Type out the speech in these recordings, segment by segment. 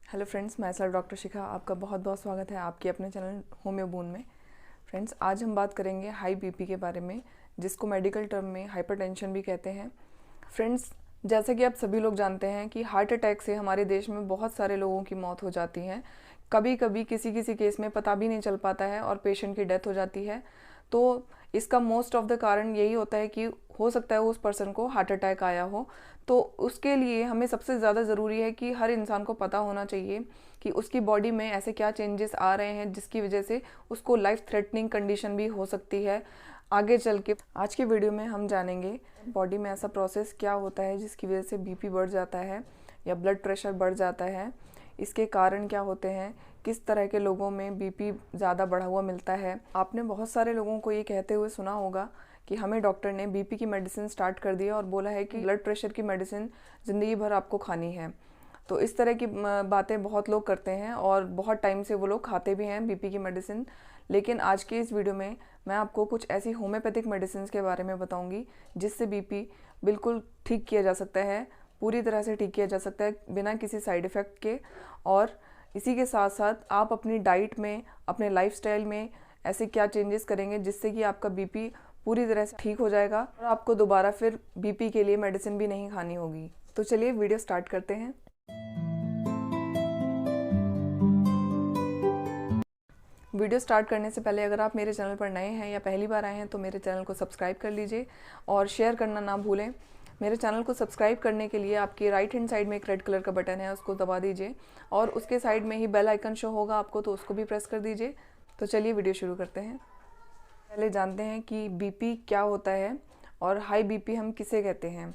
Hello friends, मैं sir doctor शिखा आपका बहुत बहुत स्वागत है आपके अपने चैनल होम्यो बून में। फ्रेंड्स, आज हम बात करेंगे हाई बीपी के बारे में, जिसको मेडिकल टर्म में हाइपरटेंशन भी कहते हैं। फ्रेंड्स, जैसा कि आप सभी लोग जानते हैं कि हार्ट अटैक से हमारे देश में बहुत सारे लोगों की मौत हो जाती है। कभी कभी किसी किसी केस में पता भी नहीं चल पाता है और पेशेंट की डेथ हो जाती है। तो इसका मोस्ट ऑफ द कारण यही होता है कि हो सकता है उस पर्सन को हार्ट अटैक आया हो। तो उसके लिए हमें सबसे ज़्यादा ज़रूरी है कि हर इंसान को पता होना चाहिए कि उसकी बॉडी में ऐसे क्या चेंजेस आ रहे हैं जिसकी वजह से उसको लाइफ थ्रेटनिंग कंडीशन भी हो सकती है आगे चल के। आज के वीडियो में हम जानेंगे बॉडी में ऐसा प्रोसेस क्या होता है जिसकी वजह से बीपी बढ़ जाता है या ब्लड प्रेशर बढ़ जाता है, इसके कारण क्या होते हैं, किस तरह के लोगों में बीपी ज़्यादा बढ़ा हुआ मिलता है। आपने बहुत सारे लोगों को ये कहते हुए सुना होगा कि हमें डॉक्टर ने बीपी की मेडिसिन स्टार्ट कर दिया और बोला है कि ब्लड प्रेशर की मेडिसिन ज़िंदगी भर आपको खानी है। तो इस तरह की बातें बहुत लोग करते हैं और बहुत टाइम से वो लोग खाते भी हैं बीपी की मेडिसिन। लेकिन आज के इस वीडियो में मैं आपको कुछ ऐसी होम्योपैथिक मेडिसिन के बारे में बताऊंगी जिससे बीपी बिल्कुल ठीक किया जा सकता है, पूरी तरह से ठीक किया जा सकता है बिना किसी साइड इफ़ेक्ट के। और इसी के साथ साथ आप अपनी डाइट में, अपने लाइफस्टाइल में ऐसे क्या चेंजेस करेंगे जिससे कि आपका बीपी पूरी तरह से ठीक हो जाएगा और आपको दोबारा फिर बीपी के लिए मेडिसिन भी नहीं खानी होगी। तो चलिए वीडियो स्टार्ट करते हैं। वीडियो स्टार्ट करने से पहले अगर आप मेरे चैनल पर नए हैं या पहली बार आए हैं तो मेरे चैनल को सब्सक्राइब कर लीजिए और शेयर करना ना भूलें। मेरे चैनल को सब्सक्राइब करने के लिए आपकी राइट हैंड साइड में एक रेड कलर का बटन है, उसको दबा दीजिए और उसके साइड में ही बेल आइकन शो होगा आपको, तो उसको भी प्रेस कर दीजिए। तो चलिए वीडियो शुरू करते हैं। पहले जानते हैं कि बीपी क्या होता है और हाई बीपी हम किसे कहते हैं।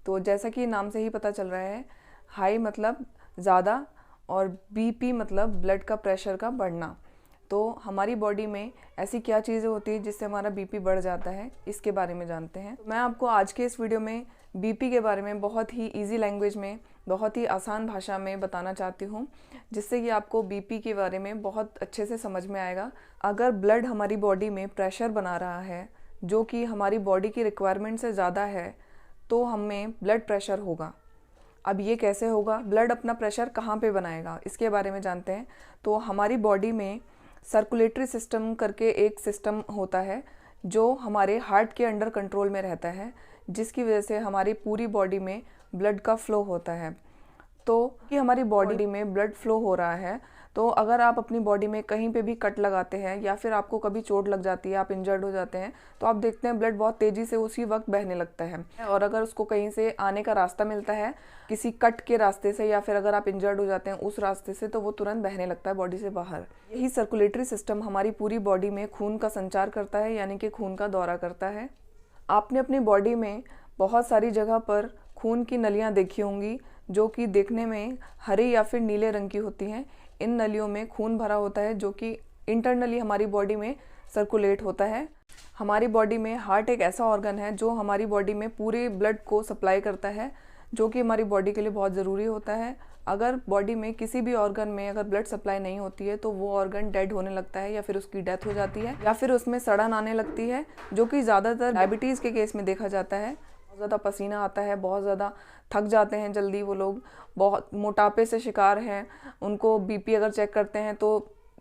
तो जैसा कि नाम से ही पता चल रहा है, हाई मतलब ज़्यादा और बीपी मतलब ब्लड का प्रेशर का बढ़ना। तो हमारी बॉडी में ऐसी क्या चीज़ें होती हैं जिससे हमारा बीपी बढ़ जाता है, इसके बारे में जानते हैं। तो मैं आपको आज के इस वीडियो में बीपी के बारे में बहुत ही इजी लैंग्वेज में, बहुत ही आसान भाषा में बताना चाहती हूँ, जिससे कि आपको बीपी के बारे में बहुत अच्छे से समझ में आएगा। अगर ब्लड हमारी बॉडी में प्रेशर बना रहा है जो कि हमारी बॉडी की रिक्वायरमेंट से ज़्यादा है तो हमें ब्लड प्रेशर होगा। अब ये कैसे होगा, ब्लड अपना प्रेशर कहाँ पे बनाएगा, इसके बारे में जानते हैं। तो हमारी बॉडी में सर्कुलेटरी सिस्टम करके एक सिस्टम होता है जो हमारे हार्ट के अंडर कंट्रोल में रहता है, जिसकी वजह से हमारी पूरी बॉडी में ब्लड का फ्लो होता है। तो कि हमारी बॉडी में ब्लड फ्लो हो रहा है, तो अगर आप अपनी बॉडी में कहीं पे भी कट लगाते हैं या फिर आपको कभी चोट लग जाती है, आप इंजर्ड हो जाते हैं, तो आप देखते हैं ब्लड बहुत तेज़ी से उसी वक्त बहने लगता है। और अगर उसको कहीं से आने का रास्ता मिलता है, किसी कट के रास्ते से या फिर अगर आप इंजर्ड हो जाते हैं उस रास्ते से, तो वो तुरंत बहने लगता है बॉडी से बाहर। यही सर्कुलेटरी सिस्टम हमारी पूरी बॉडी में खून का संचार करता है, यानी कि खून का दौरा करता है। आपने अपनी बॉडी में बहुत सारी जगह पर खून की नलियाँ देखी होंगी जो कि देखने में हरे या फिर नीले रंग की होती हैं। इन नलियों में खून भरा होता है जो कि इंटरनली हमारी बॉडी में सर्कुलेट होता है। हमारी बॉडी में हार्ट एक ऐसा ऑर्गन है जो हमारी बॉडी में पूरे ब्लड को सप्लाई करता है, जो कि हमारी बॉडी के लिए बहुत ज़रूरी होता है। अगर बॉडी में किसी भी ऑर्गन में अगर ब्लड सप्लाई नहीं होती है तो वो ऑर्गन डेड होने लगता है या फिर उसकी डेथ हो जाती है या फिर उसमें सड़न आने लगती है, जो कि ज़्यादातर डायबिटीज़ के केस में देखा जाता है। बहुत ज़्यादा पसीना आता है, बहुत ज़्यादा थक जाते हैं जल्दी वो लोग, बहुत मोटापे से शिकार हैं। उनको बीपी अगर चेक करते हैं तो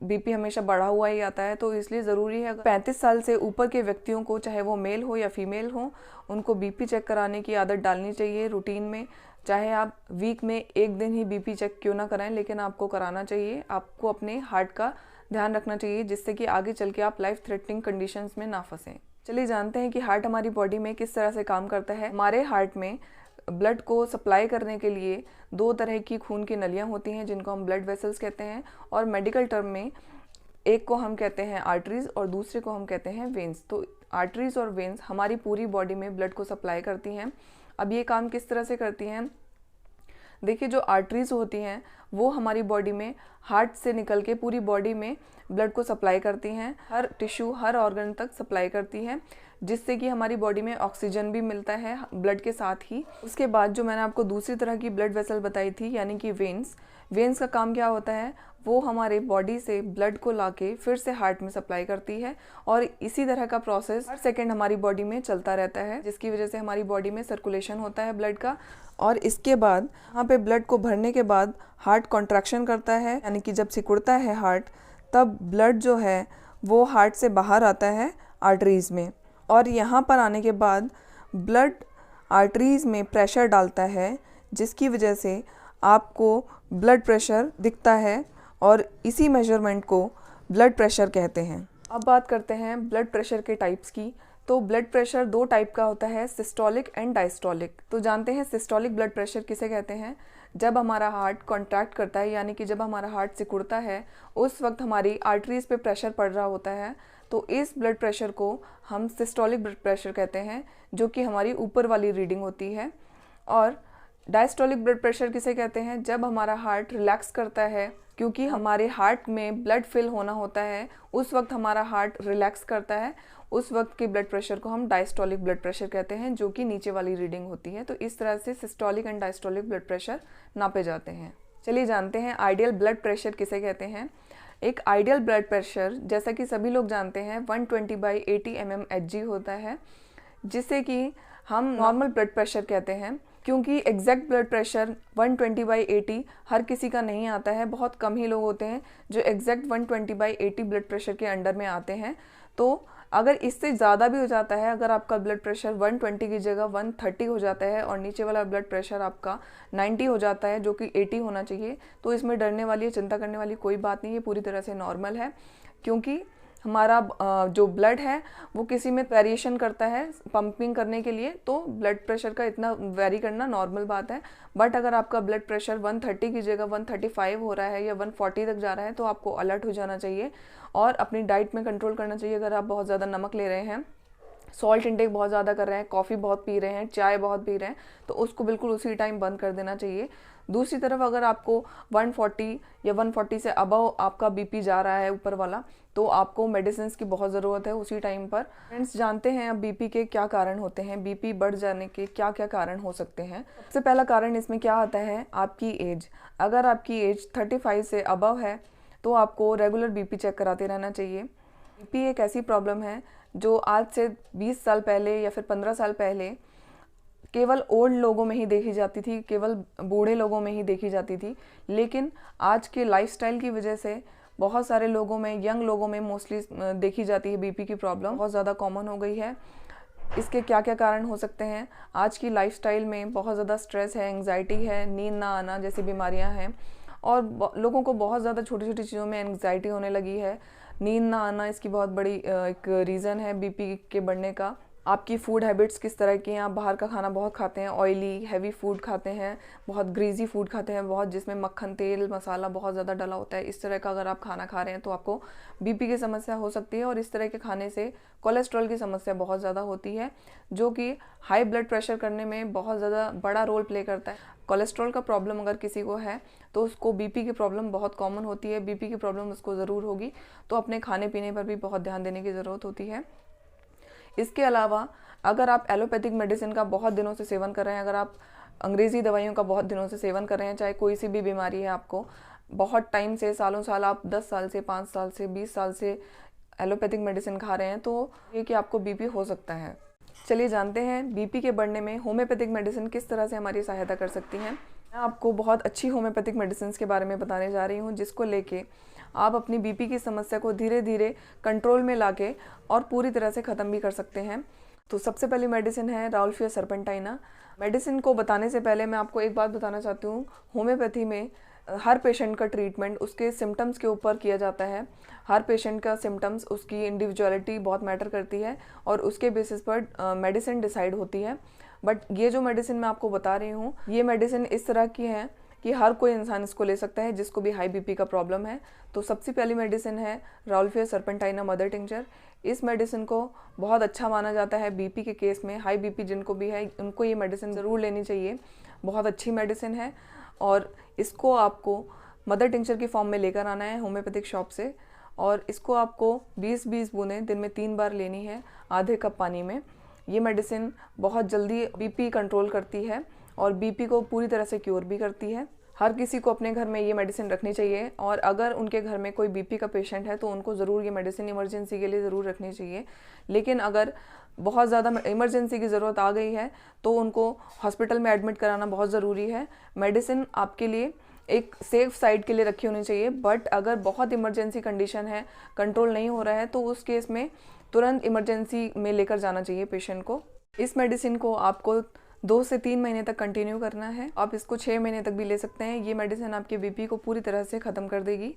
बीपी हमेशा बढ़ा हुआ ही आता है। तो इसलिए ज़रूरी है 35 साल से ऊपर के व्यक्तियों को, चाहे वो मेल हो या फीमेल हो, उनको बीपी चेक कराने की आदत डालनी चाहिए रूटीन में। चाहे आप वीक में एक दिन ही बीपी चेक क्यों ना कराएं, लेकिन आपको कराना चाहिए। आपको अपने हार्ट का ध्यान रखना चाहिए जिससे कि आगे चल के आप लाइफ थ्रेटनिंग कंडीशंस में ना फंसें। चलिए जानते हैं कि हार्ट हमारी बॉडी में किस तरह से काम करता है। हमारे हार्ट में ब्लड को सप्लाई करने के लिए दो तरह की खून की नलियाँ होती हैं जिनको हम ब्लड वेसल्स कहते हैं, और मेडिकल टर्म में एक को हम कहते हैं आर्टरीज और दूसरे को हम कहते हैं वेन्स। तो आर्टरीज और वेन्स हमारी पूरी बॉडी में ब्लड को सप्लाई करती हैं। अब ये काम किस तरह से करती हैं, देखिए, जो आर्टरीज होती हैं वो हमारी बॉडी में हार्ट से निकल के पूरी बॉडी में ब्लड को सप्लाई करती हैं, हर टिश्यू, हर ऑर्गन तक सप्लाई करती हैं, जिससे कि हमारी बॉडी में ऑक्सीजन भी मिलता है ब्लड के साथ ही। उसके बाद जो मैंने आपको दूसरी तरह की ब्लड वेसल बताई थी, यानी कि वेन्स, वेन्स का काम क्या होता है, वो हमारे बॉडी से ब्लड को लाके फिर से हार्ट में सप्लाई करती है और इसी तरह का प्रोसेस हर सेकंड हमारी बॉडी में चलता रहता है, जिसकी वजह से हमारी बॉडी में सर्कुलेशन होता है ब्लड का। और इसके बाद यहाँ पे ब्लड को भरने के बाद हार्ट कॉन्ट्रैक्शन करता है, यानी कि जब सिकुड़ता है हार्ट तब ब्लड जो है वो हार्ट से बाहर आता है आर्टरीज़ में, और यहाँ पर आने के बाद ब्लड आर्टरीज़ में प्रेशर डालता है, जिसकी वजह से आपको ब्लड प्रेशर दिखता है और इसी मेजरमेंट को ब्लड प्रेशर कहते हैं। अब बात करते हैं ब्लड प्रेशर के टाइप्स की। तो ब्लड प्रेशर दो टाइप का होता है, सिस्टोलिक एंड डायस्टोलिक। तो जानते हैं सिस्टोलिक ब्लड प्रेशर किसे कहते हैं। जब हमारा हार्ट कॉन्ट्रैक्ट करता है, यानी कि जब हमारा हार्ट सिकुड़ता है, उस वक्त हमारी आर्टरीज पे प्रेशर पड़ रहा होता है, तो इस ब्लड प्रेशर को हम सिस्टोलिक ब्लड प्रेशर कहते हैं, जो कि हमारी ऊपर वाली रीडिंग होती है। और डायस्टोलिक ब्लड प्रेशर किसे कहते हैं, जब हमारा हार्ट रिलैक्स करता है, क्योंकि हमारे हार्ट में ब्लड फिल होना होता है, उस वक्त हमारा हार्ट रिलैक्स करता है, उस वक्त के ब्लड प्रेशर को हम डायस्टोलिक ब्लड प्रेशर कहते हैं, जो कि नीचे वाली रीडिंग होती है। तो इस तरह से systolic and diastolic blood pressure नापे जाते हैं। चलिए जानते हैं आइडियल ब्लड प्रेशर किसे कहते हैं। एक आइडियल ब्लड प्रेशर, जैसा कि सभी लोग जानते हैं, 120/80 mmHg होता है, जिसे कि हम नॉर्मल ब्लड प्रेशर कहते हैं। क्योंकि एग्जैक्ट ब्लड प्रेशर 120/80 हर किसी का नहीं आता है, बहुत कम ही लोग होते हैं जो एग्जैक्ट 120/80 ब्लड प्रेशर के अंडर में आते हैं। तो अगर इससे ज़्यादा भी हो जाता है, अगर आपका ब्लड प्रेशर 120 की जगह 130 हो जाता है और नीचे वाला ब्लड प्रेशर आपका 90 हो जाता है, जो कि 80 होना चाहिए, तो इसमें डरने वाली या चिंता करने वाली कोई बात नहीं है, पूरी तरह से नॉर्मल है। क्योंकि हमारा जो ब्लड है वो किसी में वेरिएशन करता है पंपिंग करने के लिए, तो ब्लड प्रेशर का इतना वेरी करना नॉर्मल बात है। बट अगर आपका ब्लड प्रेशर 130 की जगह 135 हो रहा है या 140 तक जा रहा है, तो आपको अलर्ट हो जाना चाहिए और अपनी डाइट में कंट्रोल करना चाहिए। अगर आप बहुत ज़्यादा नमक ले रहे हैं, सॉल्ट इंटेक बहुत ज़्यादा कर रहे हैं, कॉफ़ी बहुत पी रहे हैं, चाय बहुत पी रहे हैं, तो उसको बिल्कुल उसी टाइम बंद कर देना चाहिए। दूसरी तरफ अगर आपको 140 या 140 से अबव आपका बीपी जा रहा है ऊपर वाला, तो आपको मेडिसिन की बहुत ज़रूरत है उसी टाइम पर। फ्रेंड्स, जानते हैं अब बीपी के क्या कारण होते हैं, बीपी बढ़ जाने के क्या क्या कारण हो सकते हैं। सबसे पहला कारण इसमें क्या आता है, आपकी एज। अगर आपकी एज 35 से अबव है तो आपको रेगुलर बीपी चेक कराते रहना चाहिए। बीपी एक ऐसी प्रॉब्लम है जो आज से 20 साल पहले या फिर 15 साल पहले केवल ओल्ड लोगों में ही देखी जाती थी, केवल बूढ़े लोगों में ही देखी जाती थी। लेकिन आज के लाइफस्टाइल की वजह से बहुत सारे लोगों में, यंग लोगों में मोस्टली देखी जाती है बीपी की प्रॉब्लम, बहुत ज़्यादा कॉमन हो गई है। इसके क्या क्या कारण हो सकते हैं, आज की लाइफस्टाइल में बहुत ज़्यादा स्ट्रेस है, एंग्जाइटी है, नींद ना आना जैसी बीमारियां हैं, और लोगों को बहुत ज़्यादा छोटी छोटी चीज़ों में एंग्जाइटी होने लगी है। नींद ना आना इसकी बहुत बड़ी एक रीज़न है बीपी के बढ़ने का। आपकी फूड हैबिट्स किस तरह की हैं, आप बाहर का खाना बहुत खाते हैं, ऑयली हैवी फूड खाते हैं, बहुत ग्रीजी फूड खाते हैं, बहुत जिसमें मक्खन, तेल, मसाला बहुत ज़्यादा डला होता है, इस तरह का अगर आप खाना खा रहे हैं तो आपको बीपी की समस्या हो सकती है। और इस तरह के खाने से कोलेस्ट्रॉल की समस्या बहुत ज़्यादा होती है, जो कि हाई ब्लड प्रेशर करने में बहुत ज़्यादा बड़ा रोल प्ले करता है। कोलेस्ट्रॉल का प्रॉब्लम अगर किसी को है तो उसको बीपी की प्रॉब्लम बहुत कॉमन होती है, बीपी की प्रॉब्लम उसको ज़रूर होगी, तो अपने खाने पीने पर भी बहुत ध्यान देने की ज़रूरत होती है। इसके अलावा अगर आप एलोपैथिक मेडिसिन का बहुत दिनों से सेवन कर रहे हैं, अगर आप अंग्रेज़ी दवाइयों का बहुत दिनों से सेवन कर रहे हैं, चाहे कोई सी भी बीमारी है, आपको बहुत टाइम से, सालों साल, आप 10 साल से, 5 साल से, 20 साल से एलोपैथिक मेडिसिन खा रहे हैं, तो ये कि आपको बीपी हो सकता है। चलिए जानते हैं बीपी के बढ़ने में होम्योपैथिक मेडिसिन किस तरह से हमारी सहायता कर सकती हैं। मैं आपको बहुत अच्छी होम्योपैथिक मेडिसिन के बारे में बताने जा रही हूँ, जिसको लेके आप अपनी बीपी की समस्या को धीरे धीरे कंट्रोल में लाके और पूरी तरह से ख़त्म भी कर सकते हैं। तो सबसे पहली मेडिसिन है राउल्फिया सर्पेंटाइना। मेडिसिन को बताने से पहले मैं आपको एक बात बताना चाहती हूँ, होम्योपैथी में हर पेशेंट का ट्रीटमेंट उसके सिम्टम्स के ऊपर किया जाता है। हर पेशेंट का सिम्टम्स, उसकी इंडिविजुअलिटी बहुत मैटर करती है और उसके बेसिस पर मेडिसिन डिसाइड होती है। बट ये जो मेडिसिन मैं आपको बता रही हूँ, ये मेडिसिन इस तरह की है कि हर कोई इंसान इसको ले सकता है जिसको भी हाई बीपी का प्रॉब्लम है। तो सबसे पहली मेडिसिन है राउल्फिया सर्पेंटाइना मदर टिंचर। इस मेडिसिन को बहुत अच्छा माना जाता है बीपी के केस में। हाई बीपी जिनको भी है उनको ये मेडिसिन ज़रूर लेनी चाहिए, बहुत अच्छी मेडिसिन है। और इसको आपको मदर टिंचर की फॉर्म में लेकर आना है होम्योपैथिक शॉप से, और इसको आपको 20-20 बूंदें दिन में 3 बार लेनी है, आधे कप पानी में। ये मेडिसिन बहुत जल्दी बीपी कंट्रोल करती है और बीपी को पूरी तरह से क्योर भी करती है। हर किसी को अपने घर में ये मेडिसिन रखनी चाहिए, और अगर उनके घर में कोई बीपी का पेशेंट है तो उनको ज़रूर ये मेडिसिन इमरजेंसी के लिए ज़रूर रखनी चाहिए। लेकिन अगर बहुत ज़्यादा इमरजेंसी की ज़रूरत आ गई है तो उनको हॉस्पिटल में एडमिट कराना बहुत ज़रूरी है। मेडिसिन आपके लिए एक सेफ साइड के लिए रखी होनी चाहिए, बट अगर बहुत इमरजेंसी कंडीशन है, कंट्रोल नहीं हो रहा है, तो उस केस में तुरंत इमरजेंसी में लेकर जाना चाहिए पेशेंट को। इस मेडिसिन को आपको 2 से 3 महीने तक कंटिन्यू करना है। आप इसको 6 महीने तक भी ले सकते हैं। ये मेडिसिन आपके बीपी को पूरी तरह से ख़त्म कर देगी।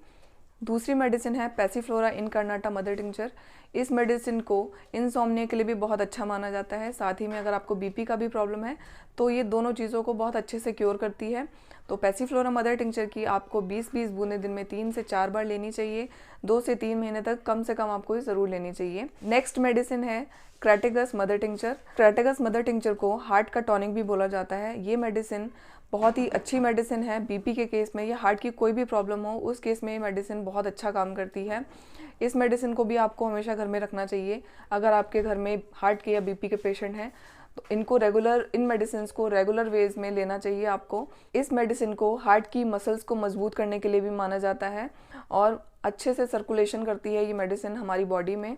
दूसरी मेडिसिन है पैसीफ्लोरा इनकार्नाटा मदर टिंचर। इस मेडिसिन को इंसोम्निया के लिए भी बहुत अच्छा माना जाता है। साथ ही में अगर आपको बीपी का भी प्रॉब्लम है तो ये दोनों चीज़ों को बहुत अच्छे से क्योर करती है। तो पैसीफ्लोरा मदर टिंचर की आपको 20-20 बूंदें दिन में 3 से 4 बार लेनी चाहिए। 2 से 3 महीने तक कम से कम आपको ये ज़रूर लेनी चाहिए। नेक्स्ट मेडिसिन है Crataegus mother tincture. Crataegus mother tincture को हार्ट का टॉनिक भी बोला जाता है। ये मेडिसिन बहुत ही अच्छी मेडिसिन है। बीपी के केस में या हार्ट की कोई भी प्रॉब्लम हो उस केस में ये मेडिसिन बहुत अच्छा काम करती है। इस मेडिसिन को भी आपको हमेशा घर में रखना चाहिए। अगर आपके घर में हार्ट के या बीपी के पेशेंट हैं तो इन मेडिसिन को रेगुलर वेज में लेना चाहिए आपको। इस मेडिसिन को हार्ट की मसल्स को मजबूत करने के लिए भी माना जाता है, और अच्छे से सर्कुलेशन करती है ये मेडिसिन हमारी बॉडी में।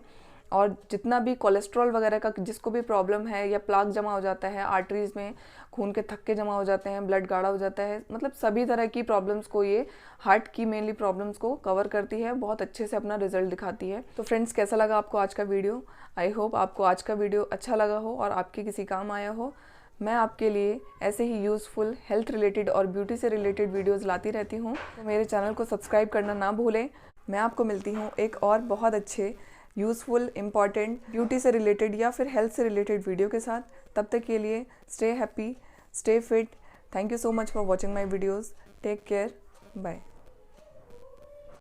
और जितना भी कोलेस्ट्रॉल वगैरह का जिसको भी प्रॉब्लम है, या प्लाक जमा हो जाता है आर्टरीज में, खून के थक्के जमा हो जाते हैं, ब्लड गाढ़ा हो जाता है, मतलब सभी तरह की प्रॉब्लम्स को ये हार्ट की मेनली प्रॉब्लम्स को कवर करती है, बहुत अच्छे से अपना रिजल्ट दिखाती है। तो फ्रेंड्स, कैसा लगा आपको आज का वीडियो? आई होप आपको आज का वीडियो अच्छा लगा हो और आपके किसी काम आया हो। मैं आपके लिए ऐसे ही यूज़फुल हेल्थ रिलेटेड और ब्यूटी से रिलेटेड वीडियोज़ लाती रहती हूँ, तो मेरे चैनल को सब्सक्राइब करना ना भूलें। मैं आपको मिलती हूँ एक और बहुत अच्छे यूज़फुल, इम्पॉर्टेंट, ब्यूटी से रिलेटेड या फिर हेल्थ से रिलेटेड वीडियो के साथ। तब तक के लिए stay happy, stay fit. Thank you so much for watching my videos. Take care, bye.